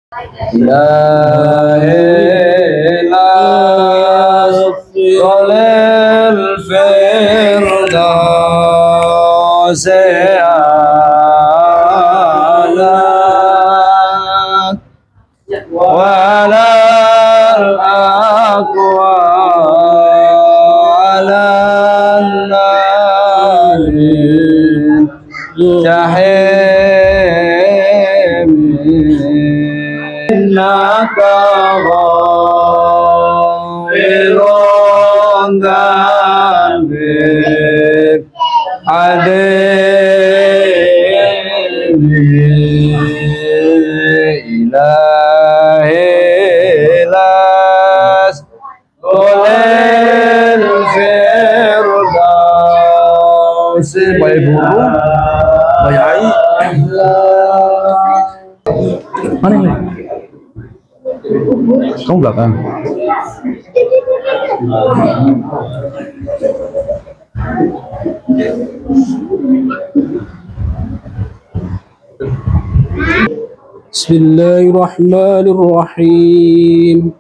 إلى صل الفردوس أعلى وعلى الأقوى على النار جحيم إنك غافر ذنبك عظيم إلهي لست الفردوس baik guru baik ai mana ini kamu belakang Bismillahirrahmanirrahim.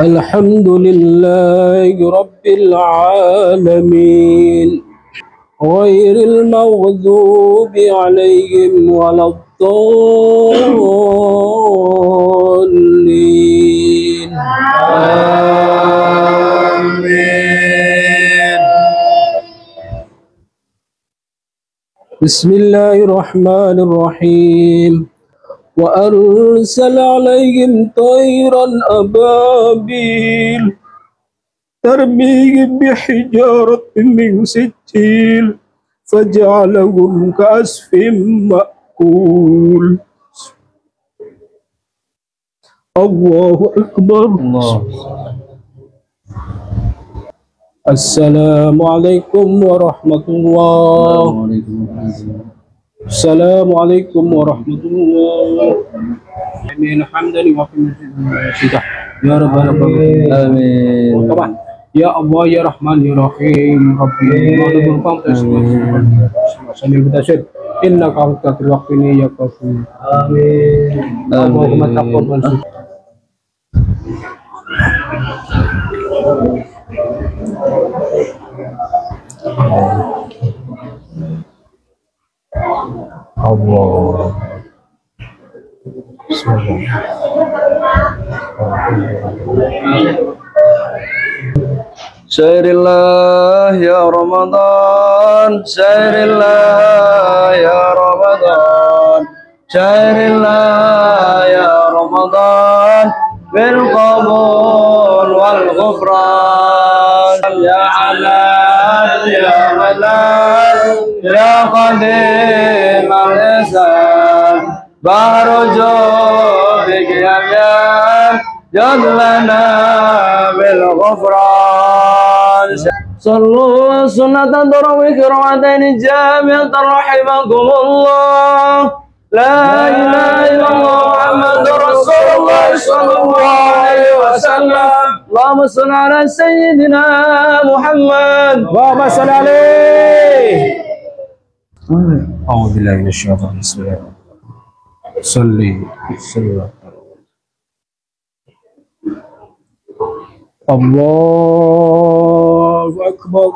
Alhamdulillahi Rabbil Alamin. Ghairil maghdubi alaihim waladdallin. Amin. Bismillahirrahmanirrahim. Wa arsala alaihim tayran ababil tarmihim bihijaratin min sijil faj'alahum ka'asfin ma'kul. Allahu akbar. Assalamualaikum warahmatullahi wabarakatuh. Assalamualaikum warahmatullahi wabarakatuh. Amin. Hamdan wa qiyamah. Ya rabbal alamin. Amin. Ya Allah ya Rahman ya Rahim. Rabbi wa rabbul alamin. Innaka antal waqini ya kafur. Amin. Allahumma taqabbal. Allah. Syairillah ya Ramadan, Syairillah ya Ramadan, Syairillah ya Ramadan, bil qabul wal ghufran ya halal ya halal ya qadim al-ihsan barujo bikiyamyan jadlana bil ghufran sallu sunnatan tarawih rak'atain jami'atan rahimakumullah. La ilaha illallah Muhammadur Rasulullah sallallahu alaihi wasallam. Allahumma shalli ala sayyidina Muhammad wa salli alaihi. A'udzu billahi minasyaitonir rajim. Salli Allahu akbar.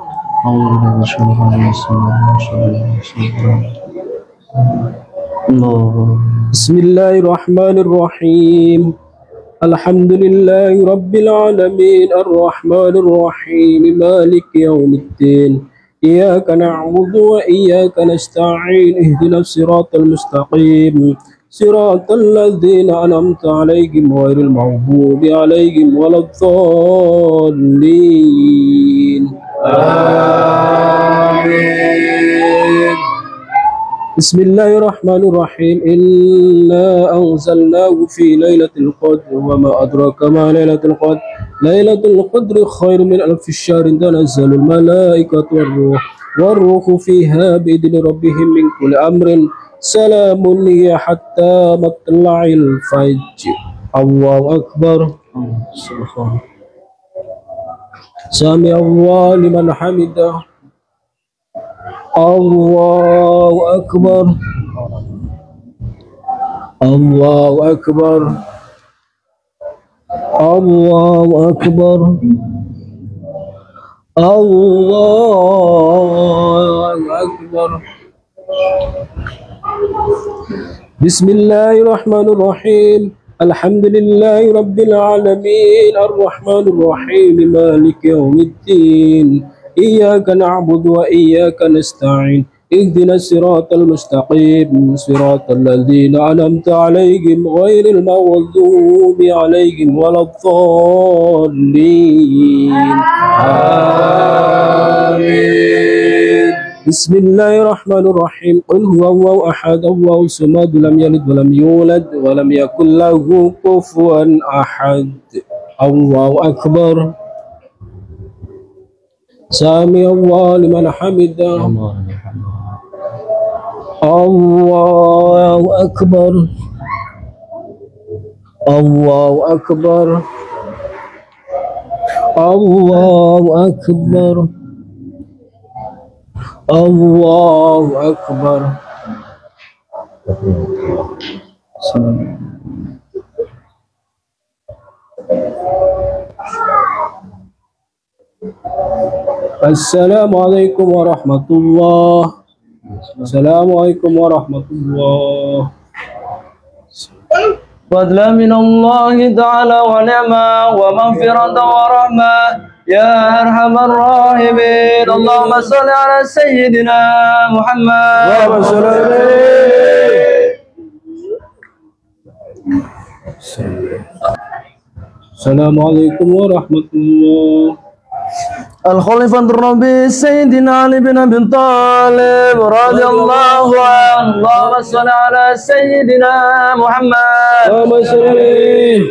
Bismillahirrahmanirrahim. Alhamdulillahi Rabbil Alamin. Ar-Rahmanir Rahim. Maliki yaumiddin. Iyyaka na'budu wa iyyaka nasta'in. Ihdinas siratal mustaqim. Siratal ladzina an'amta 'alaihim ghairil maghdubi 'alaihim waladdallin. Amin. Bismillahirrahmanirrahim. Inna anzalnahu fi lailatul qadr wa ma adraka ma lailatul qadr. Lailatul qadri khairun min alfi syahrin tanazzalul malaikatu war-ruhu fiha bi'idzni rabbihim min kulli amrin salamun hiya hatta matla'il fajr. Allahu akbar. Subhanallah. Sami Allahu liman hamidah. Allahu akbar. الله أكبر الله أكبر الله أكبر. بسم الله الرحمن الرحيم. الحمد لله رب العالمين الرحمن الرحيم مالك يوم الدين إياك نعبد وإياك نستعين اهدنا الصراط المستقيم صراط الذين أنعمت عليهم غير المغضوب عليهم ولا الضالين آمين. بسم الله الرحمن الرحيم قل هو الله أحد الله الصمد لم يلد ولم يولد ولم يكن له كفوا أحد. الله أكبر. سامي الله لمن حمده. الله أكبر الله أكبر الله أكبر الله أكبر. السلام عليكم ورحمة الله. السلام عليكم ورحمة الله. فضلا من الله تعالى ونعمة ومغفرة ورحمة يا أرحم الراحمين. اللهم صل على سيدنا محمد. اللهم صل عليه. السلام عليكم ورحمة الله. الخليفة الربي سيدنا علي بن أبي طالب رضي الله عنه. اللهم صل على سيدنا محمد. اللهم صل عليه.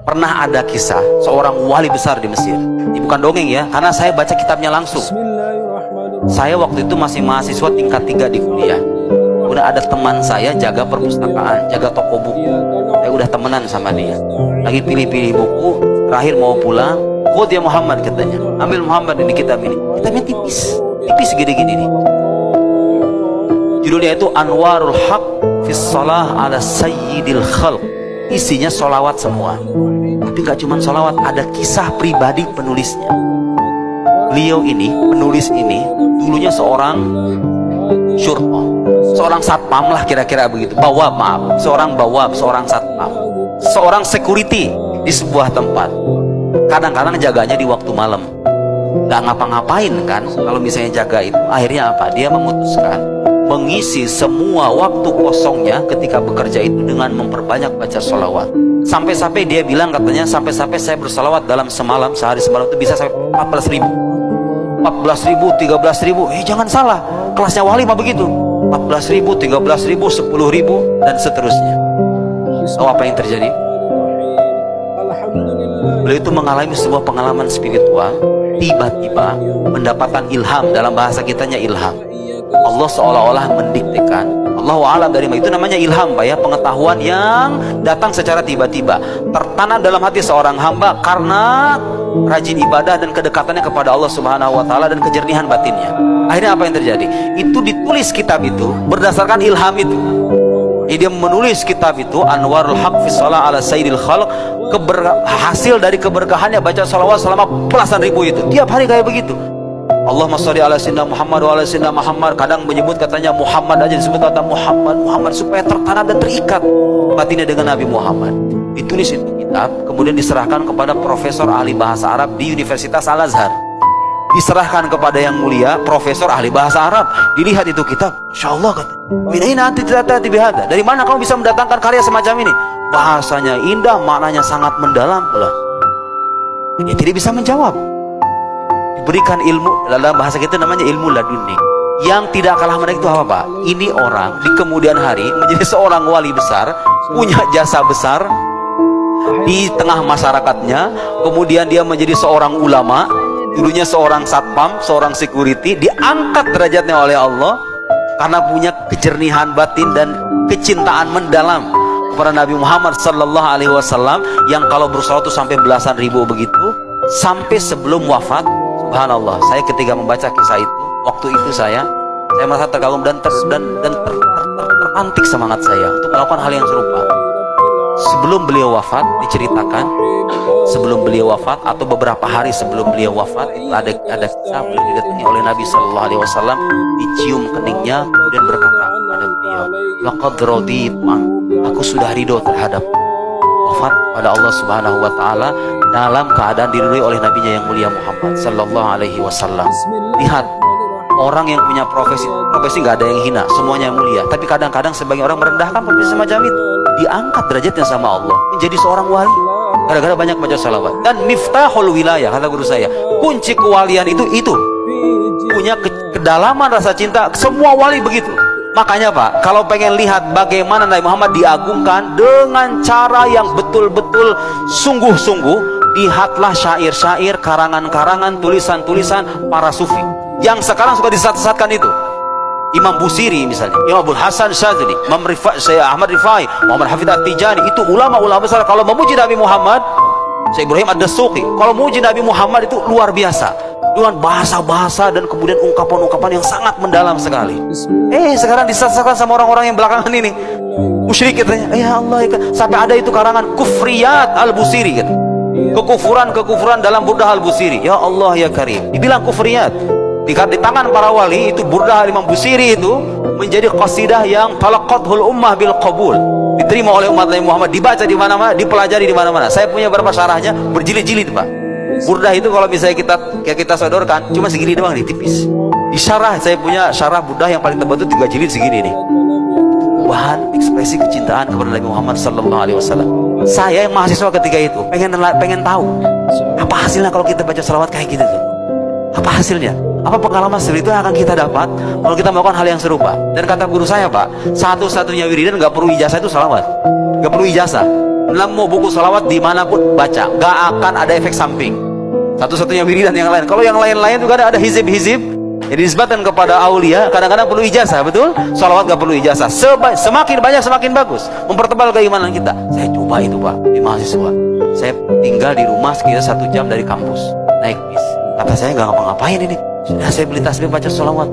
Pernah ada kisah seorang wali besar di Mesir. Ini bukan dongeng ya, karena saya baca kitabnya langsung. Saya waktu itu masih mahasiswa tingkat 3 di kuliah. Udah ada teman saya jaga perpustakaan, jaga toko buku. Saya udah temenan sama dia. Lagi pilih-pilih buku, terakhir mau pulang. "Khud ya Muhammad," katanya. "Ambil Muhammad ini kitab ini." Kitabnya tipis, tipis gini-gini nih. Judulnya itu Anwarul Haq Fis Shalah ala Sayyidil Khalq. Isinya solawat semua. Tapi gak cuma solawat, ada kisah pribadi penulisnya. Beliau ini, penulis ini, dulunya seorang syurta, seorang satpam lah kira-kira begitu. Bawab, maaf, seorang bawab, seorang satpam, seorang security di sebuah tempat. Kadang-kadang jaganya di waktu malam, nggak ngapa-ngapain kan. Kalau misalnya jaga itu, akhirnya apa? Dia memutuskan mengisi semua waktu kosongnya ketika bekerja itu dengan memperbanyak baca sholawat. Sampai-sampai dia bilang, katanya, sampai-sampai saya bersolawat dalam semalam, sehari semalam itu bisa sampai 14.000, 13.000. Jangan salah, kelasnya wali mah begitu. 14.000, 13.000, 10.000 dan seterusnya. Tahu apa yang terjadi? Beliau itu mengalami sebuah pengalaman spiritual. Tiba-tiba mendapatkan ilham. Dalam bahasa kitanya ilham. Allah seolah-olah mendiktekan. Allahu a'lam dari mana itu namanya ilham, Pak ya, pengetahuan yang datang secara tiba-tiba, tertanam dalam hati seorang hamba karena rajin ibadah dan kedekatannya kepada Allah Subhanahu wa taala dan kejernihan batinnya. Akhirnya apa yang terjadi? Itu ditulis kitab itu berdasarkan ilham itu. Dia menulis kitab itu Anwarul Haq Fis Shalah ala Sayyidil Khalq. Hasil dari keberkahannya baca salawat selama belasan ribu itu. Tiap hari kayak begitu. Allahumma sholli ala sayyidina Muhammad wa ala sayyidina Muhammad. Kadang menyebut katanya Muhammad aja, disebut kata Muhammad supaya tertanam dan terikat batinnya dengan Nabi Muhammad. Ditulis itu kitab, kemudian diserahkan kepada profesor ahli bahasa Arab di Universitas Al-Azhar. Diserahkan kepada yang mulia profesor ahli bahasa Arab. Dilihat itu kitab, insyaallah kata, dari mana kamu bisa mendatangkan karya semacam ini? Bahasanya indah, maknanya sangat mendalam pula. Dia tidak bisa menjawab. Diberikan ilmu, dalam bahasa kita namanya ilmu laduni. Yang tidak kalah menarik itu apa, Pak? Ini orang di kemudian hari menjadi seorang wali besar, punya jasa besar di tengah masyarakatnya. Kemudian dia menjadi seorang ulama, dulunya seorang satpam, seorang security, diangkat derajatnya oleh Allah karena punya kejernihan batin dan kecintaan mendalam kepada Nabi Muhammad sallallahu alaihi wasallam, yang kalau bersolawat itu sampai belasan ribu begitu, sampai sebelum wafat Subhanallah, saya ketika membaca kisah itu, waktu itu saya merasa terkagum dan terantik semangat saya untuk melakukan hal yang serupa. Sebelum beliau wafat, diceritakan sebelum beliau wafat atau beberapa hari sebelum beliau wafat, itu ada kisah beliau didatangi oleh Nabi Shallallahu Alaihi Wasallam, dicium keningnya, kemudian berkata kepada beliau, laqad raditu, aku sudah ridho terhadap wafat pada Allah Subhanahu Wa Taala dalam keadaan diridhoi oleh Nabinya yang mulia Muhammad Shallallahu Alaihi Wasallam. Lihat, orang yang punya profesi nggak ada yang hina, semuanya yang mulia. Tapi kadang-kadang sebagian orang merendahkan profesi semacam itu, diangkat derajatnya sama Allah menjadi seorang wali gara-gara banyak baca salawat. Dan miftahul wilayah, kata guru saya, kunci kewalian itu punya kedalaman rasa cinta. Semua wali begitu. Makanya Pak, kalau pengen lihat bagaimana Nabi Muhammad diagungkan dengan cara yang betul-betul sungguh-sungguh, lihatlah syair-syair, karangan-karangan, tulisan-tulisan para sufi yang sekarang suka disesatkan itu. Imam Busiri misalnya, Imam Abdul Hasan Syadzili, Imam Ahmad Rifai, Muhammad Hafidz At-Tijani, itu ulama-ulama besar. Kalau memuji Nabi Muhammad, Syekh Ibrahim Ad-Dasuqi, kalau memuji Nabi Muhammad itu luar biasa, dengan bahasa-bahasa dan kemudian ungkapan-ungkapan yang sangat mendalam sekali. Sekarang disesatkan sama orang-orang yang belakangan ini, musyrik katanya. Ya Allah, sampai ada itu karangan Kufriyat Al-Busiri gitu. Kekufuran dalam Burdah Al-Busiri. Ya Allah ya Karim, dibilang kufriyat. Di tangan para wali itu, Burdah Imam Busiri itu menjadi qasidah yang talaqathul ummah bil qabul, diterima oleh umat Nabi Muhammad, dibaca di mana-mana, dipelajari di mana-mana. Saya punya beberapa syarahnya, berjilid-jilid Pak. Burdah itu kalau misalnya kita sodorkan cuma segini doang nih, tipis. Di syarah, saya punya syarah Burdah yang paling tebal itu 3 jilid segini nih. Bahan ekspresi kecintaan kepada Nabi Muhammad Sallallahu Alaihi Wasallam. Saya yang mahasiswa ketika itu pengen tahu apa hasilnya kalau kita baca salawat kayak gitu tuh. Apa hasilnya? Apa pengalaman seperti itu yang akan kita dapat kalau kita melakukan hal yang serupa? Dan kata guru saya Pak, satu-satunya wiridan nggak perlu ijazah itu salawat. Nggak perlu ijazah. Nemu buku salawat dimanapun baca, nggak akan ada efek samping. Satu-satunya wiridan yang lain. Kalau yang lain-lain juga ada hizib-hizib yang disebutkan kepada aulia, kadang-kadang perlu ijazah, betul? Salawat nggak perlu ijazah. Semakin banyak semakin bagus, mempertebal keimanan kita. Saya coba itu Pak di mahasiswa. Saya tinggal di rumah sekitar 1 jam dari kampus, naik bis. Kata saya nggak ngapa-ngapain ini. Sudah saya beli tasbih baca salawat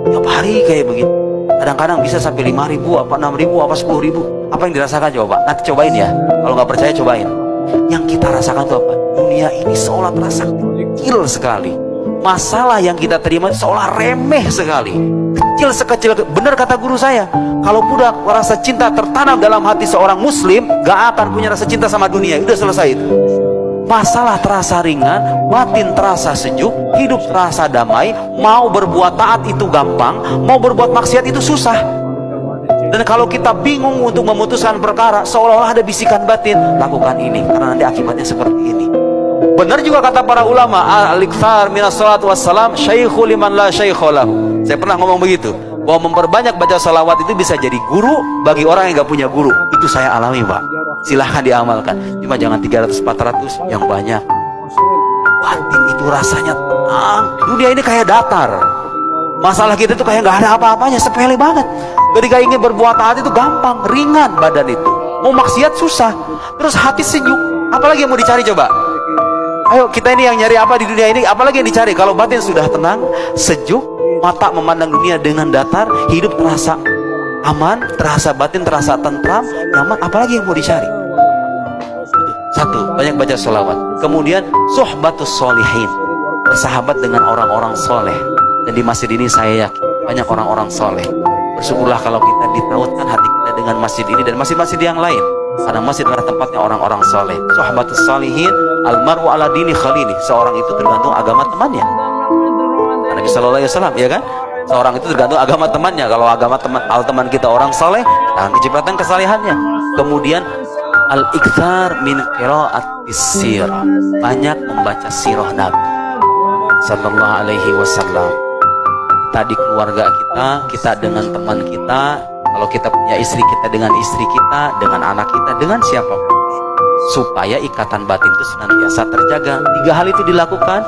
tiap hari kayak begitu. Kadang-kadang bisa sampai 5.000, apa 6.000, apa 10.000. Apa yang dirasakan coba? Nanti cobain ya. Kalau nggak percaya cobain. Yang kita rasakan itu apa? Dunia ini seolah terasa kecil sekali. Masalah yang kita terima seolah remeh sekali. Kecil sekecil. Benar kata guru saya. Kalau udah rasa cinta tertanam dalam hati seorang muslim, gak akan punya rasa cinta sama dunia. Udah selesai itu. Masalah terasa ringan, batin terasa sejuk, hidup terasa damai. Mau berbuat taat itu gampang, mau berbuat maksiat itu susah. Dan kalau kita bingung untuk memutuskan perkara, seolah-olah ada bisikan batin, lakukan ini karena nanti akibatnya seperti ini. Benar juga kata para ulama, al-iktsar minas salat wassalam syaikhul liman la syaikha lahu. Saya pernah ngomong begitu, bahwa memperbanyak baca salawat itu bisa jadi guru bagi orang yang gak punya guru. Itu saya alami Pak. Silahkan diamalkan, cuma jangan 300-400 yang banyak. Batin itu rasanya tenang. Dunia ini kayak datar. Masalah kita itu kayak nggak ada apa-apanya, sepele banget. Ketika ingin berbuat taat itu gampang, ringan badan itu. Mau maksiat susah, terus hati sejuk. Apalagi yang mau dicari coba? Ayo kita ini yang nyari apa di dunia ini? Apalagi yang dicari? Kalau batin sudah tenang, sejuk, mata memandang dunia dengan datar, hidup terasa aman, terasa batin, terasa tentram, nyaman. Apalagi yang mau dicari? Satu, banyak baca sholawat. Kemudian suhbatus sholihin, bersahabat dengan orang-orang soleh. Dan di masjid ini saya yakin banyak orang-orang soleh. Bersyukurlah kalau kita ditautkan hati kita dengan masjid ini dan masjid-masjid yang lain, karena masjid adalah tempatnya orang-orang soleh. Suhbatus sholihin, almaru ala dini khalili. Seorang itu tergantung agama temannya. Nabi Sallallahu Alaihi Wasallam, ya kan? Seorang itu tergantung agama temannya. Kalau agama teman kita orang saleh, akan kecipratan kesalehannya. Kemudian al-iktsar min qiraatis sirah, banyak membaca sirah Nabi Sallallahu Alaihi Wasallam. Tadi keluarga kita dengan teman kita, kalau kita punya istri kita dengan istri kita, dengan anak kita, dengan siapapun, supaya ikatan batin itu senantiasa terjaga. 3 hal itu dilakukan,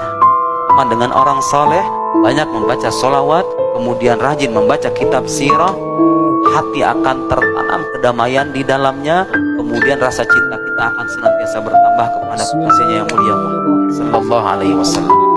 teman dengan orang saleh, banyak membaca sholawat, kemudian rajin membaca kitab sirah, hati akan tertanam kedamaian di dalamnya, kemudian rasa cinta kita akan senantiasa bertambah kepada kekasihnya yang mulia Muhammad Sallallahu Alaihi Wasallam.